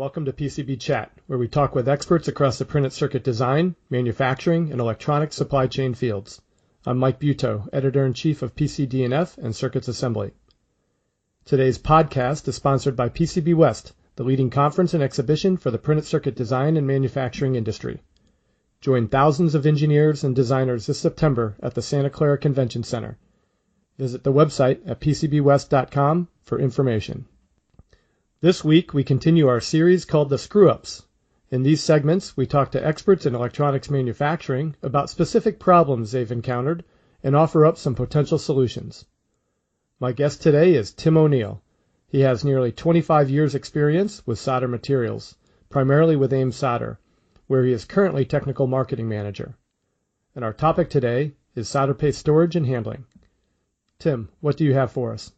Welcome to PCB Chat, where we talk with experts across the printed circuit design, manufacturing, and electronics supply chain fields. I'm Mike Buteau, Editor-in-Chief of PCD&F and Circuits Assembly. Today's podcast is sponsored by PCB West, the leading conference and exhibition for the printed circuit design and manufacturing industry. Join thousands of engineers and designers this September at the Santa Clara Convention Center. Visit the website at pcbwest.com for information. This week, we continue our series called The Screw-Ups. In these segments, we talk to experts in electronics manufacturing about specific problems they've encountered and offer up some potential solutions. My guest today is Tim O'Neill. He has nearly 25 years' experience with solder materials, primarily with Ames Solder, where he is currently Technical Marketing Manager. And our topic today is solder paste storage and handling. Tim, what do you have for us?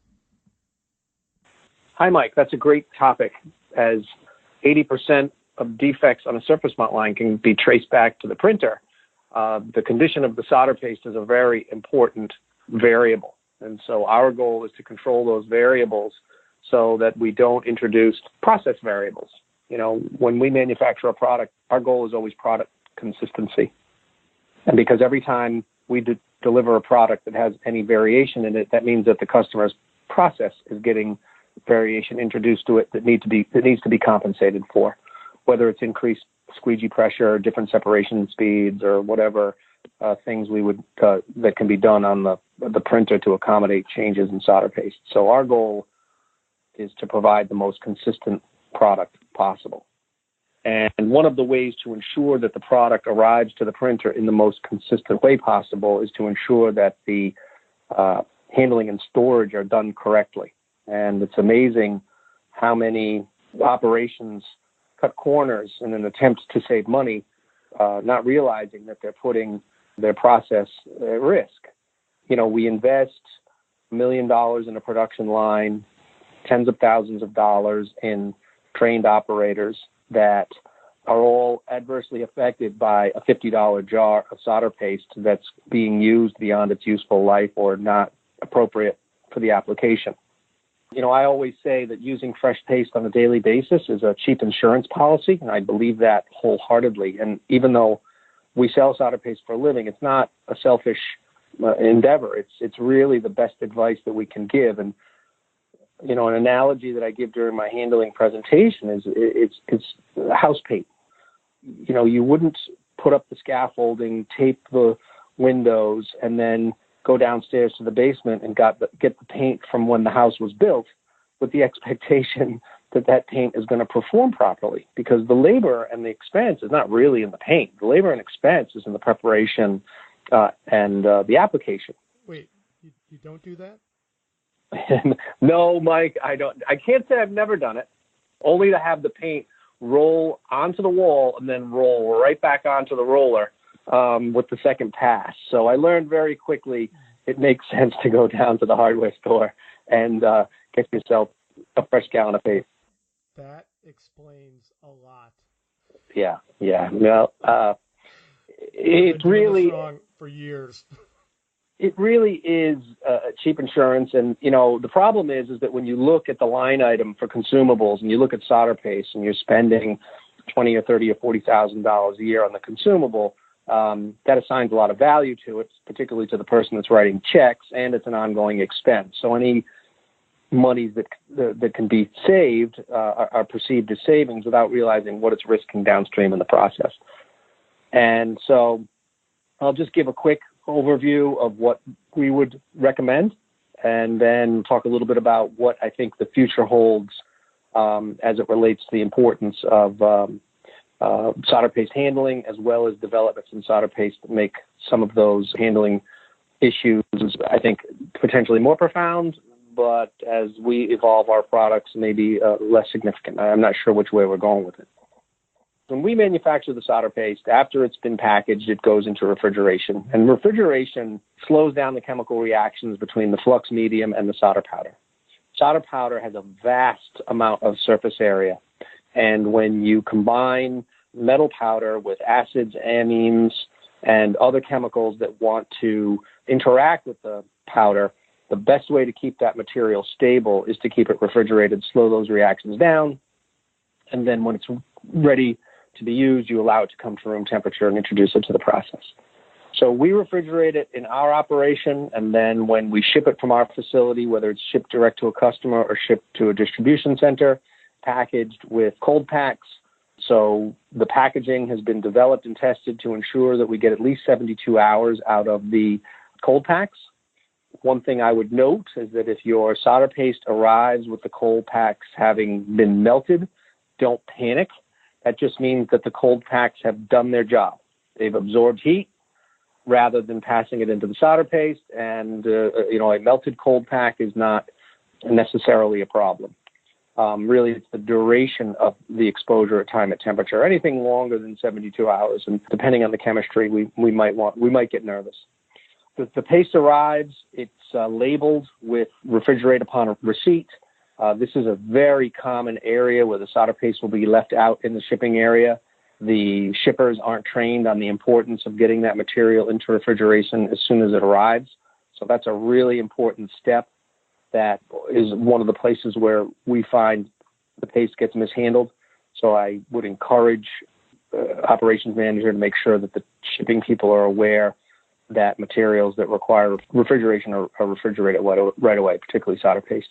Hi, Mike. That's a great topic, as 80% of defects on a surface mount line can be traced back to the printer. The condition of the solder paste is a very important variable. And so our goal is to control those variables so that we don't introduce process variables. You know, when we manufacture a product, our goal is always product consistency. And because every time we deliver a product that has any variation in it, that means that the customer's process is getting variation introduced to it that needs to be compensated for, whether it's increased squeegee pressure or different separation speeds or whatever things we would that can be done on the printer to accommodate changes in solder paste. So our goal is to provide the most consistent product possible. And one of the ways to ensure that the product arrives to the printer in the most consistent way possible is to ensure that the handling and storage are done correctly. And it's amazing how many operations cut corners in an attempt to save money, not realizing that they're putting their process at risk. You know, we invest $1 million in a production line, tens of thousands of dollars in trained operators that are all adversely affected by a $50 jar of solder paste that's being used beyond its useful life or not appropriate for the application. You know, I always say that using fresh paste on a daily basis is a cheap insurance policy, and I believe that wholeheartedly. And even though we sell solder paste for a living, it's not a selfish endeavor. It's really the best advice that we can give. And, you know, an analogy that I give during my handling presentation is it's house paint. You know, you wouldn't put up the scaffolding, tape the windows, and then go downstairs to the basement and get the paint from when the house was built with the expectation that that paint is going to perform properly, because the labor and the expense is not really in the paint. The labor and expense is in the preparation and the application. Wait, you don't do that? No, Mike, I don't. I can't say I've never done it, only to have the paint roll onto the wall and then roll right back onto the roller with the second pass. So I learned very quickly it makes sense to go down to the hardware store and get yourself a fresh gallon of paste. That explains a lot. Yeah. Well, it really for years. It really is cheap insurance, and you know the problem is that when you look at the line item for consumables and you look at solder paste and you're spending $20,000 or $30,000 or $40,000 a year on the consumable. That assigns a lot of value to it, particularly to the person that's writing checks, and it's an ongoing expense. So any monies that can be saved are perceived as savings without realizing what it's risking downstream in the process. And so I'll just give a quick overview of what we would recommend, and then talk a little bit about what I think the future holds as it relates to the importance of solder paste handling, as well as developments in solder paste that make some of those handling issues, I think, potentially more profound, but as we evolve our products, maybe less significant. I'm not sure which way we're going with it. When we manufacture the solder paste, after it's been packaged, it goes into refrigeration. And refrigeration slows down the chemical reactions between the flux medium and the solder powder. Solder powder has a vast amount of surface area. And when you combine metal powder with acids, amines, and other chemicals that want to interact with the powder, the best way to keep that material stable is to keep it refrigerated, slow those reactions down, And then when it's ready to be used, you allow it to come to room temperature and introduce it to the process. So we refrigerate it in our operation, and then when we ship it from our facility, whether it's shipped direct to a customer or shipped to a distribution center, packaged with cold packs. So the packaging has been developed and tested to ensure that we get at least 72 hours out of the cold packs. One thing I would note is that if your solder paste arrives with the cold packs having been melted, don't panic. That just means that the cold packs have done their job. They've absorbed heat rather than passing it into the solder paste, and a melted cold pack is not necessarily a problem. Really, it's the duration of the exposure at time at temperature. Anything longer than 72 hours, and depending on the chemistry, we might get nervous. The paste arrives. It's labeled with refrigerate upon receipt. This is a very common area where the solder paste will be left out in the shipping area. The shippers aren't trained on the importance of getting that material into refrigeration as soon as it arrives. So that's a really important step. That is one of the places where we find the paste gets mishandled. So I would encourage operations manager to make sure that the shipping people are aware that materials that require refrigeration are refrigerated right away, particularly solder paste.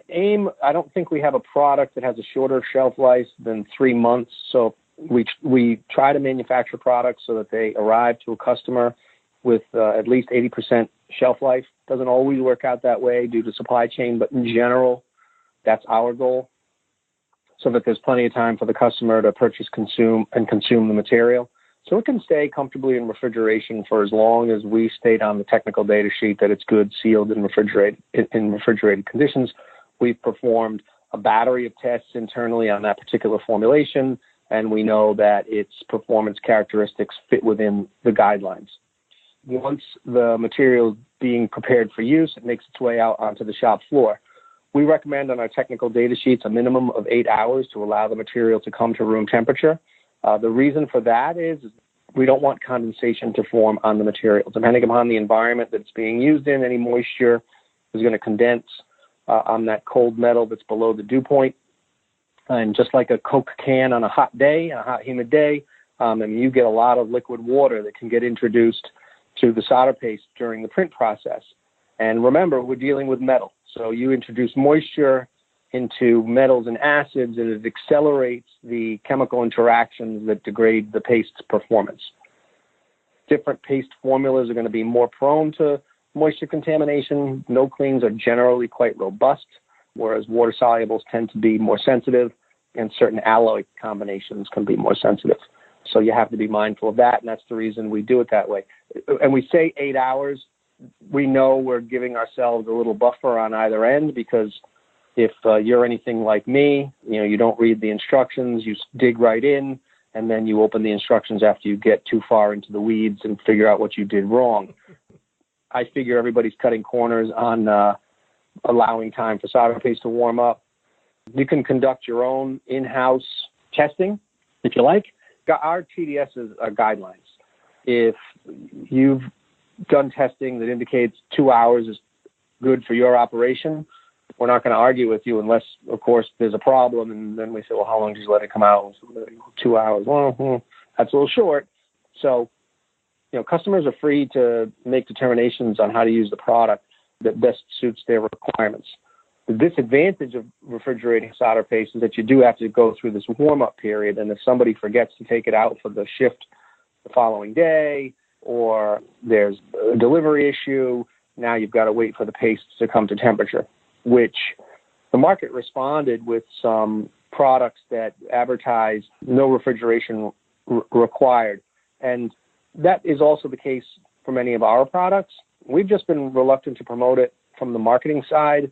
AIM, I don't think we have a product that has a shorter shelf life than 3 months. So we try to manufacture products so that they arrive to a customer with at least 80% shelf life. Doesn't always work out that way due to supply chain, but in general, that's our goal, so that there's plenty of time for the customer to purchase, consume the material. So it can stay comfortably in refrigeration for as long as we state on the technical data sheet that it's good, sealed, and refrigerated conditions. We've performed a battery of tests internally on that particular formulation, and we know that its performance characteristics fit within the guidelines. Once the material is being prepared for use, it makes its way out onto the shop floor. We recommend on our technical data sheets a minimum of 8 hours to allow the material to come to room temperature. The reason for that is we don't want condensation to form on the material. Depending upon the environment that it's being used in, any moisture is going to condense on that cold metal that's below the dew point. And just like a Coke can on a hot humid day, you get a lot of liquid water that can get introduced to the solder paste during the print process. And remember, we're dealing with metal. So you introduce moisture into metals and acids, and it accelerates the chemical interactions that degrade the paste's performance. Different paste formulas are going to be more prone to moisture contamination. No cleans are generally quite robust, whereas water solubles tend to be more sensitive, and certain alloy combinations can be more sensitive. So you have to be mindful of that, and that's the reason we do it that way. And we say 8 hours. We know we're giving ourselves a little buffer on either end, because if you're anything like me, you don't read the instructions, you dig right in, and then you open the instructions after you get too far into the weeds and figure out what you did wrong. I figure everybody's cutting corners on allowing time for solder paste to warm up. You can conduct your own in-house testing if you like. Our TDSs are guidelines. If you've done testing that indicates 2 hours is good for your operation, we're not going to argue with you unless, of course, there's a problem. And then we say, well, how long did you let it come out? 2 hours. Well, that's a little short. So, customers are free to make determinations on how to use the product that best suits their requirements. The disadvantage of refrigerating solder paste is that you do have to go through this warm-up period, and if somebody forgets to take it out for the shift the following day, or there's a delivery issue, now you've got to wait for the paste to come to temperature, which the market responded with some products that advertise no refrigeration required. And that is also the case for many of our products. We've just been reluctant to promote it from the marketing side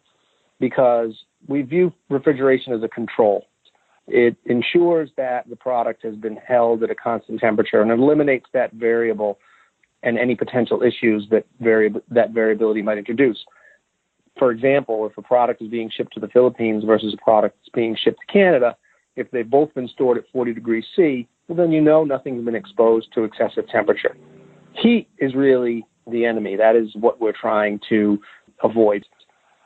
because we view refrigeration as a control. It ensures that the product has been held at a constant temperature and eliminates that variable and any potential issues that variability might introduce. For example, if a product is being shipped to the Philippines versus a product that's being shipped to Canada, if they've both been stored at 40 degrees C, well, then nothing's been exposed to excessive temperature. Heat is really the enemy. That is what we're trying to avoid.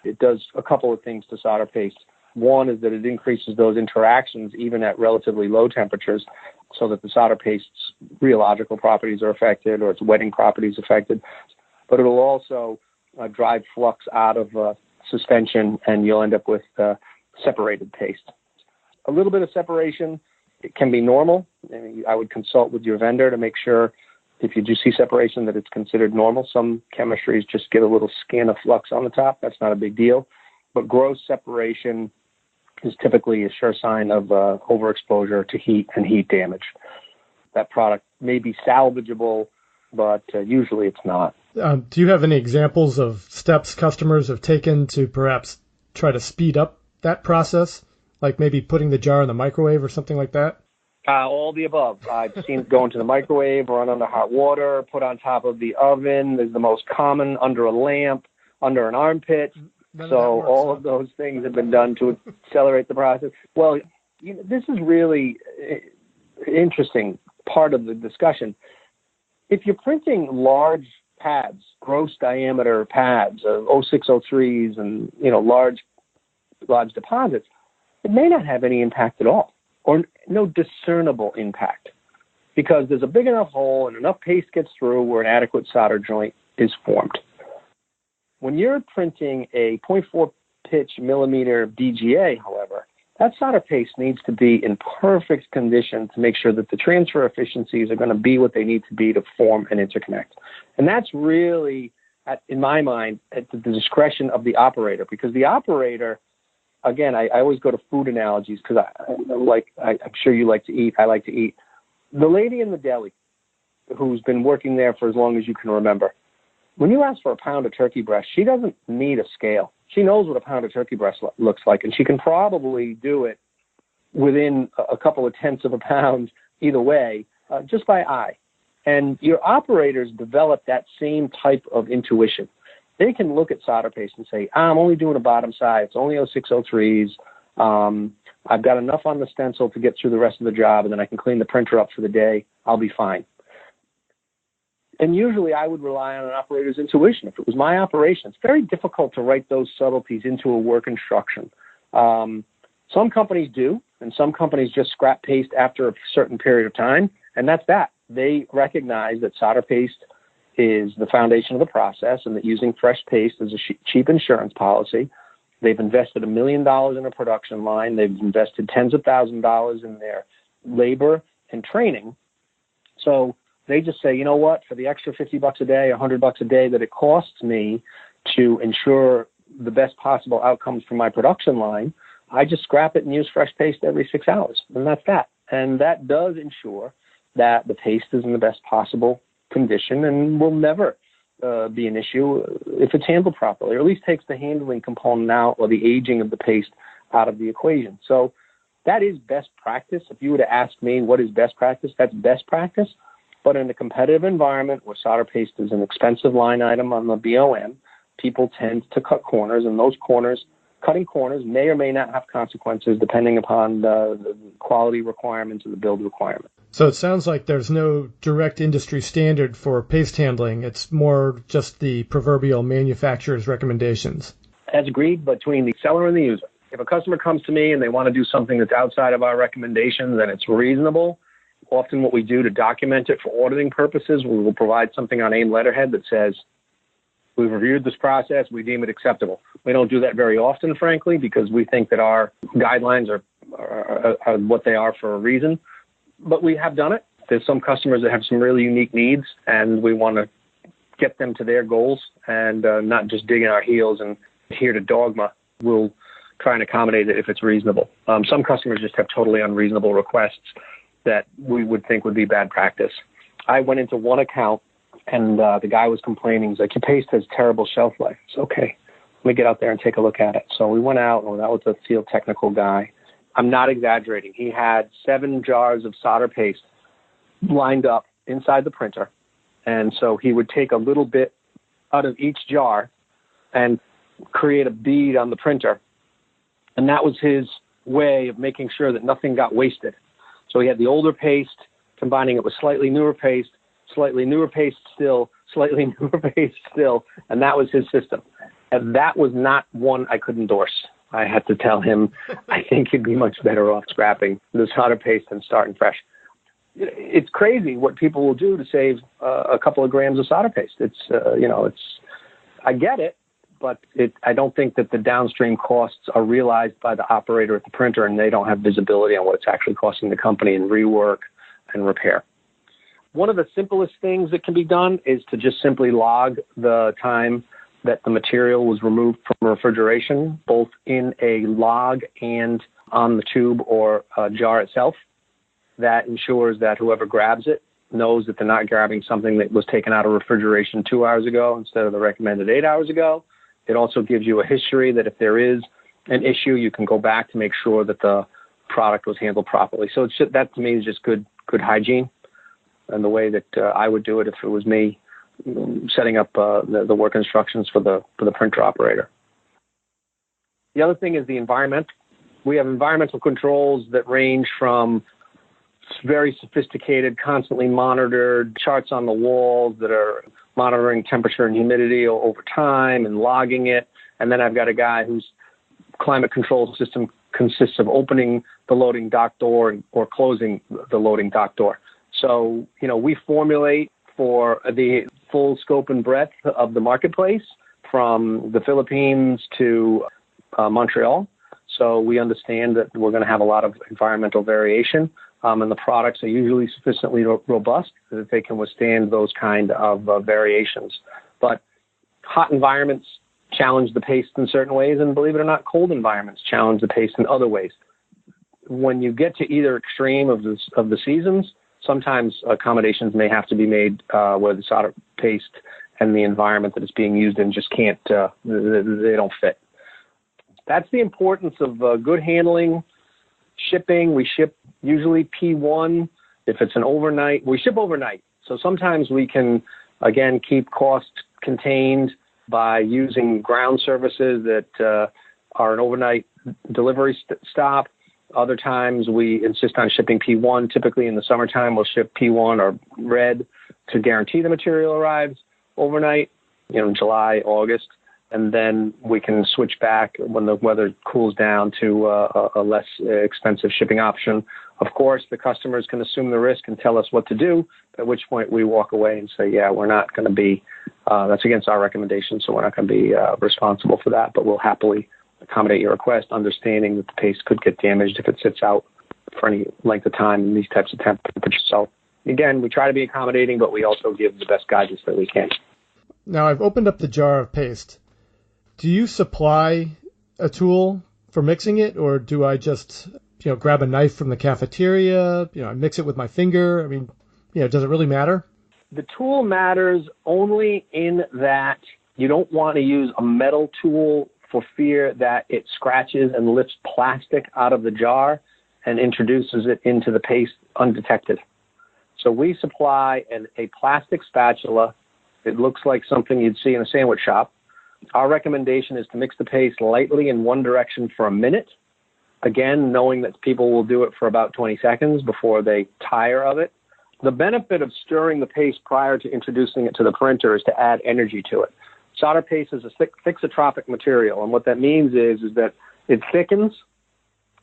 It does a couple of things to solder paste. One is that it increases those interactions even at relatively low temperatures so that the solder paste's rheological properties are affected or its wetting properties affected. But it'll also drive flux out of suspension, and you'll end up with separated paste. A little bit of separation, it can be normal. I would consult with your vendor to make sure if you do see separation that it's considered normal. Some chemistries just get a little skin of flux on the top. That's not a big deal. But gross separation is typically a sure sign of overexposure to heat and heat damage. That product may be salvageable, but usually it's not. Do you have any examples of steps customers have taken to perhaps try to speed up that process, like maybe putting the jar in the microwave or something like that? All the above. I've seen it go into the microwave, run under hot water, put on top of the oven. There's the most common, under a lamp, under an armpit. So all of those things have been done to accelerate the process. Well, this is really interesting part of the discussion. If you're printing large pads, gross diameter pads of 0603s and large deposits, it may not have any impact at all, or no discernible impact, because there's a big enough hole and enough paste gets through where an adequate solder joint is formed. When you're printing a 0.4 pitch millimeter DGA, however, that solder paste needs to be in perfect condition to make sure that the transfer efficiencies are going to be what they need to be to form and interconnect. And that's really, in my mind, at the discretion of the operator, because the operator, again, I always go to food analogies because I'm sure you like to eat. I like to eat. The lady in the deli who's been working there for as long as you can remember, when you ask for a pound of turkey breast, she doesn't need a scale. She knows what a pound of turkey breast looks like, and she can probably do it within a couple of tenths of a pound either way, just by eye. And your operators develop that same type of intuition. They can look at solder paste and say, I'm only doing a bottom side. It's only 0603s. I've got enough on the stencil to get through the rest of the job, and then I can clean the printer up for the day. I'll be fine. And usually I would rely on an operator's intuition. If it was my operation, it's very difficult to write those subtleties into a work instruction. Some companies do, and some companies just scrap paste after a certain period of time, and that's that. They recognize that solder paste is the foundation of the process and that using fresh paste is a cheap insurance policy. They've invested $1 million in a production line. They've invested tens of thousands of dollars in their labor and training. So they just say, you know what, for the extra $50 a day, $100 a day that it costs me to ensure the best possible outcomes for my production line, I just scrap it and use fresh paste every 6 hours. And that's that. And that does ensure that the paste is in the best possible condition and will never be an issue if it's handled properly, or at least takes the handling component out or the aging of the paste out of the equation. So that is best practice. If you were to ask me what is best practice, that's best practice. But in a competitive environment where solder paste is an expensive line item on the BOM, people tend to cut corners, and those cutting corners may or may not have consequences depending upon the quality requirements or the build requirement. So it sounds like there's no direct industry standard for paste handling. It's more just the proverbial manufacturer's recommendations. As agreed between the seller and the user. If a customer comes to me and they want to do something that's outside of our recommendations and it's reasonable, often what we do to document it for auditing purposes, we will provide something on AIM letterhead that says, we've reviewed this process, we deem it acceptable. We don't do that very often, frankly, because we think that our guidelines are what they are for a reason. But we have done it. There's some customers that have some really unique needs, and we want to get them to their goals and not just dig in our heels and adhere to dogma. We'll try and accommodate it if it's reasonable. Some customers just have totally unreasonable requests that we would think would be bad practice. I went into one account, and the guy was complaining. He's like, your paste has terrible shelf life. It's okay. Let me get out there and take a look at it. So we went out, and that was a field technical guy. I'm not exaggerating. He had 7 jars of solder paste lined up inside the printer. And so he would take a little bit out of each jar and create a bead on the printer. And that was his way of making sure that nothing got wasted. So he had the older paste, combining it with slightly newer paste still, slightly newer paste still, and that was his system. And that was not one I could endorse. I had to tell him, I think you'd be much better off scrapping the solder paste and starting fresh. It's crazy what people will do to save a couple of grams of solder paste. I get it, but I don't think that the downstream costs are realized by the operator at the printer, and they don't have visibility on what it's actually costing the company in rework and repair. One of the simplest things that can be done is to just simply log the time that the material was removed from refrigeration, both in a log and on the tube or jar itself. That ensures that whoever grabs it knows that they're not grabbing something that was taken out of refrigeration 2 hours ago instead of the recommended 8 hours ago. It also gives you a history that if there is an issue, you can go back to make sure that the product was handled properly. So that to me is just good hygiene, and the way that I would do it if it was me setting up the work instructions for the printer operator. The other thing is the environment. We have environmental controls that range from very sophisticated, constantly monitored charts on the walls that are monitoring temperature and humidity over time and logging it. And then I've got a guy whose climate control system consists of opening the loading dock door or closing the loading dock door. So, we formulate for the full scope and breadth of the marketplace from the Philippines to Montreal. So we understand that we're going to have a lot of environmental variation. And the products are usually sufficiently robust that they can withstand those kind of variations. But hot environments challenge the paste in certain ways, and believe it or not, cold environments challenge the paste in other ways. When you get to either extreme of the seasons, sometimes accommodations may have to be made where the solder paste and the environment that it's being used in just can't, they don't fit. That's the importance of good handling. Shipping, we ship usually P1. If it's an overnight, we ship overnight. So sometimes we can, again, keep costs contained by using ground services that are an overnight delivery stop. Other times we insist on shipping P1. Typically in the summertime, we'll ship P1 or red to guarantee the material arrives overnight, in July, August. And then we can switch back when the weather cools down to a less expensive shipping option. Of course, the customers can assume the risk and tell us what to do, at which point we walk away and say, yeah, we're not going to be, that's against our recommendation, so we're not going to be responsible for that, but we'll happily accommodate your request, understanding that the paste could get damaged if it sits out for any length of time in these types of temperatures. So again, we try to be accommodating, but we also give the best guidance that we can. Now I've opened up the jar of paste. Do you supply a tool for mixing it, or do I just, grab a knife from the cafeteria, I mix it with my finger? I mean, does it really matter? The tool matters only in that you don't want to use a metal tool for fear that it scratches and lifts plastic out of the jar and introduces it into the paste undetected. So we supply a plastic spatula. It looks like something you'd see in a sandwich shop. Our recommendation is to mix the paste lightly in one direction for a minute. Again, knowing that people will do it for about 20 seconds before they tire of it. The benefit of stirring the paste prior to introducing it to the printer is to add energy to it. Solder paste is a thixotropic material, and what that means is that it thickens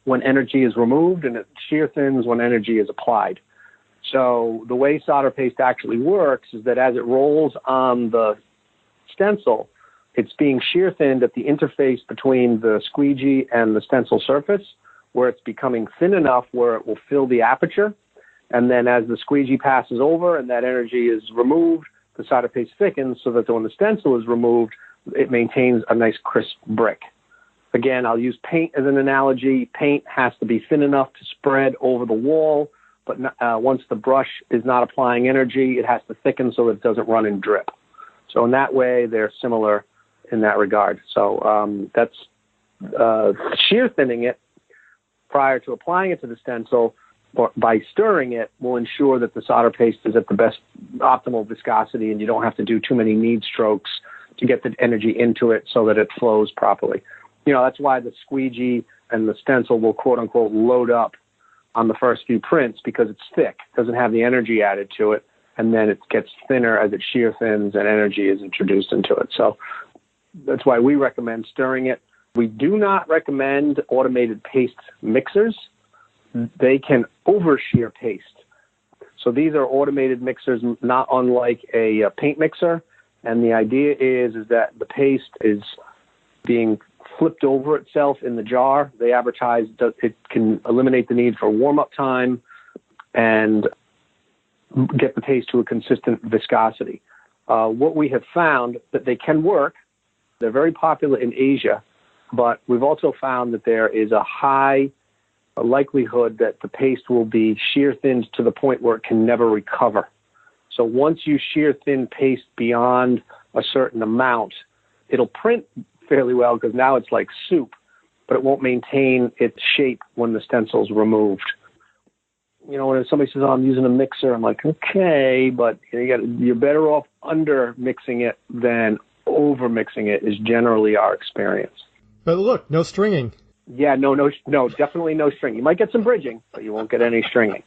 when energy is removed and it shear thins when energy is applied. So the way solder paste actually works is that as it rolls on the stencil, it's being shear thinned at the interface between the squeegee and the stencil surface, where it's becoming thin enough where it will fill the aperture. And then as the squeegee passes over and that energy is removed, the solder paste thickens so that when the stencil is removed, it maintains a nice crisp brick. Again, I'll use paint as an analogy. Paint has to be thin enough to spread over the wall, but once the brush is not applying energy, it has to thicken so that it doesn't run and drip. So in that way, they're similar in that regard. So that's shear thinning it prior to applying it to the stencil, or by stirring it, will ensure that the solder paste is at the best optimal viscosity, and you don't have to do too many knead strokes to get the energy into it so that it flows properly. That's why the squeegee and the stencil will quote unquote load up on the first few prints, because it's thick, doesn't have the energy added to it, and then it gets thinner as it shear thins and energy is introduced into it. So that's why we recommend stirring it. We do not recommend automated paste mixers. They can overshear paste. So these are automated mixers, not unlike a paint mixer. And the idea is that the paste is being flipped over itself in the jar. They advertise that it can eliminate the need for warm-up time and get the paste to a consistent viscosity. What we have found that they can work. They're very popular in Asia, but we've also found that there is a high likelihood that the paste will be shear thinned to the point where it can never recover. So once you shear thin paste beyond a certain amount, it'll print fairly well because now it's like soup, but it won't maintain its shape when the stencil's removed. You know, when somebody says, "Oh, I'm using a mixer," I'm like, okay, but you're better off under mixing it than over mixing it is generally our experience. But look, no stringing. Yeah, no, definitely no stringing. You might get some bridging, but you won't get any stringing.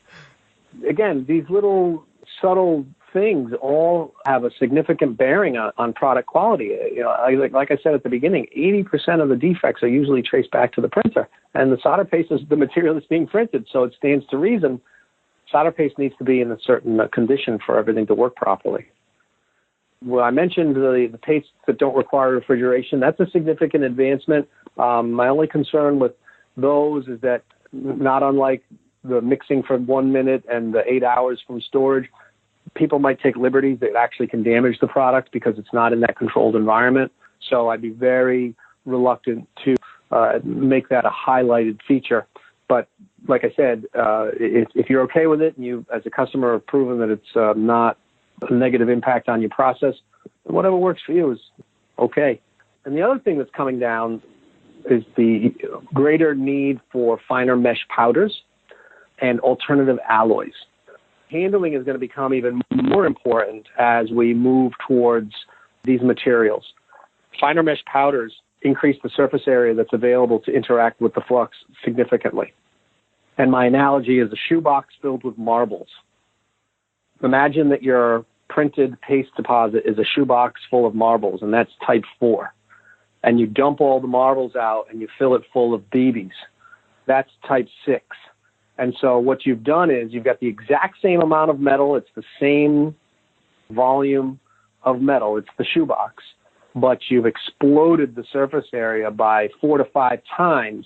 Again, these little subtle things all have a significant bearing on product quality. You know, like I said at the beginning, 80% of the defects are usually traced back to the printer, and the solder paste is the material that's being printed, so it stands to reason solder paste needs to be in a certain condition for everything to work properly. Well, I mentioned the pastes that don't require refrigeration. That's a significant advancement. My only concern with those is that, not unlike the mixing for 1 minute and the 8 hours from storage, people might take liberties that actually can damage the product because it's not in that controlled environment. So I'd be very reluctant to make that a highlighted feature. But like I said, if you're okay with it and you, as a customer, have proven that it's not a negative impact on your process, whatever works for you is okay. And the other thing that's coming down is the greater need for finer mesh powders and alternative alloys. Handling is going to become even more important as we move towards these materials. Finer mesh powders increase the surface area that's available to interact with the flux significantly. And my analogy is a shoebox filled with marbles. Imagine that your printed paste deposit is a shoebox full of marbles, and that's type 4. And you dump all the marbles out and you fill it full of BBs. That's type 6. And so what you've done is you've got the exact same amount of metal. It's the same volume of metal. It's the shoebox. But you've exploded the surface area by 4 to 5 times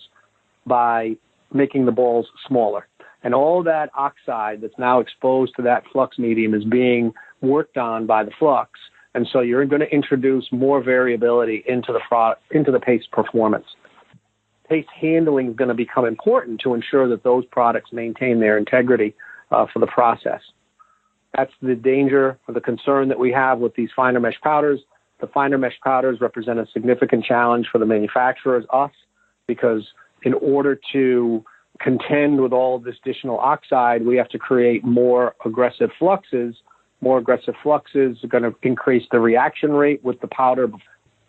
by making the balls smaller. And all that oxide that's now exposed to that flux medium is being worked on by the flux. And so you're going to introduce more variability into the paste performance. Paste handling is going to become important to ensure that those products maintain their integrity for the process. That's the danger or the concern that we have with these finer mesh powders. The finer mesh powders represent a significant challenge for the manufacturers, us, because in order to contend with all of this additional oxide, we have to create more aggressive fluxes. More aggressive fluxes are going to increase the reaction rate with the powder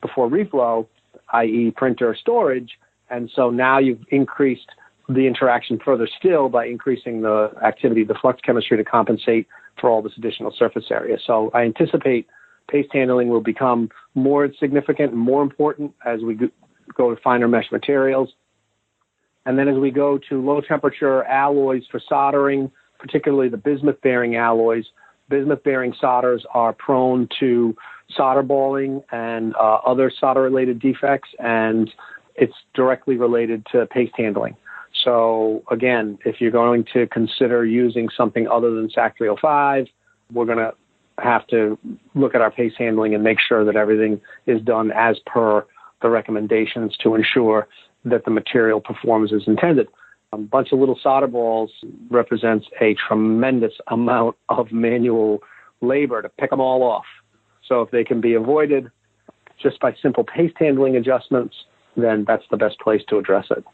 before reflow, i.e. printer storage. And so now you've increased the interaction further still by increasing the activity of the flux chemistry to compensate for all this additional surface area. So I anticipate paste handling will become more significant and more important as we go to finer mesh materials. And then as we go to low temperature alloys for soldering, particularly the bismuth-bearing alloys, bismuth-bearing solders are prone to solder balling and other solder-related defects, and it's directly related to paste handling. So again, if you're going to consider using something other than SAC 305, we're going to have to look at our paste handling and make sure that everything is done as per the recommendations to ensure that the material performs as intended. A bunch of little solder balls represents a tremendous amount of manual labor to pick them all off. So if they can be avoided just by simple paste handling adjustments, then that's the best place to address it.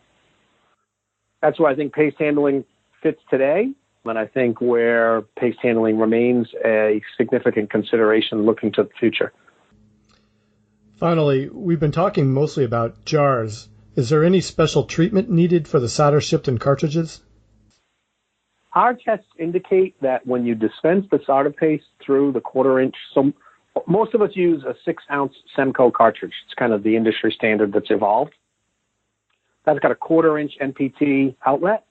That's why I think paste handling fits today, and I think where paste handling remains a significant consideration looking to the future. Finally, we've been talking mostly about jars. Is there any special treatment needed for the solder shipped in cartridges? Our tests indicate that when you dispense the solder paste through the 1/4 inch, so most of us use a 6-ounce Semco cartridge. It's kind of the industry standard that's evolved. That's got a 1/4-inch NPT outlet.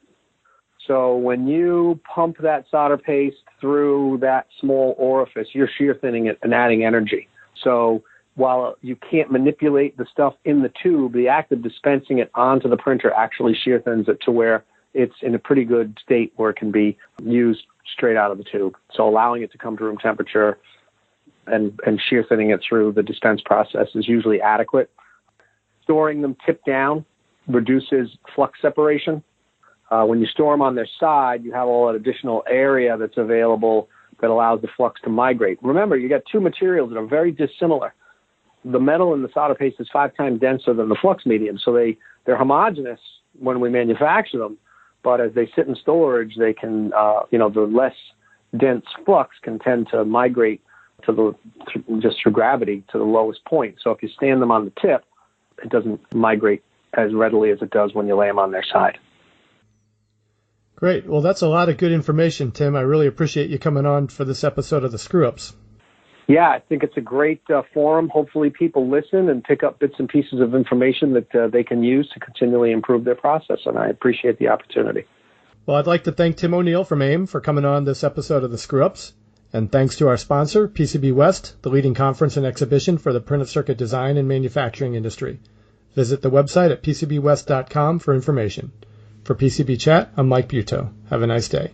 So when you pump that solder paste through that small orifice, you're shear thinning it and adding energy. So while you can't manipulate the stuff in the tube, the act of dispensing it onto the printer actually shear thins it to where it's in a pretty good state where it can be used straight out of the tube. So allowing it to come to room temperature and shear thinning it through the dispense process is usually adequate. Storing them tip down reduces flux separation. When you store them on their side, you have all that additional area that's available that allows the flux to migrate. Remember, you got two materials that are very dissimilar. The metal in the solder paste is 5 times denser than the flux medium, so they're homogeneous when we manufacture them, but as they sit in storage, they can, the less dense flux can tend to migrate just through gravity to the lowest point. So if you stand them on the tip, it doesn't migrate as readily as it does when you lay them on their side. Great. Well, that's a lot of good information, Tim. I really appreciate you coming on for this episode of the Screw Ups. Yeah, I think it's a great forum. Hopefully people listen and pick up bits and pieces of information that they can use to continually improve their process, and I appreciate the opportunity. Well, I'd like to thank Tim O'Neill from AIM for coming on this episode of the Screw Ups, and thanks to our sponsor, PCB West, the leading conference and exhibition for the printed circuit design and manufacturing industry. Visit the website at PCBWest.com for information. For PCB Chat, I'm Mike Buteau. Have a nice day.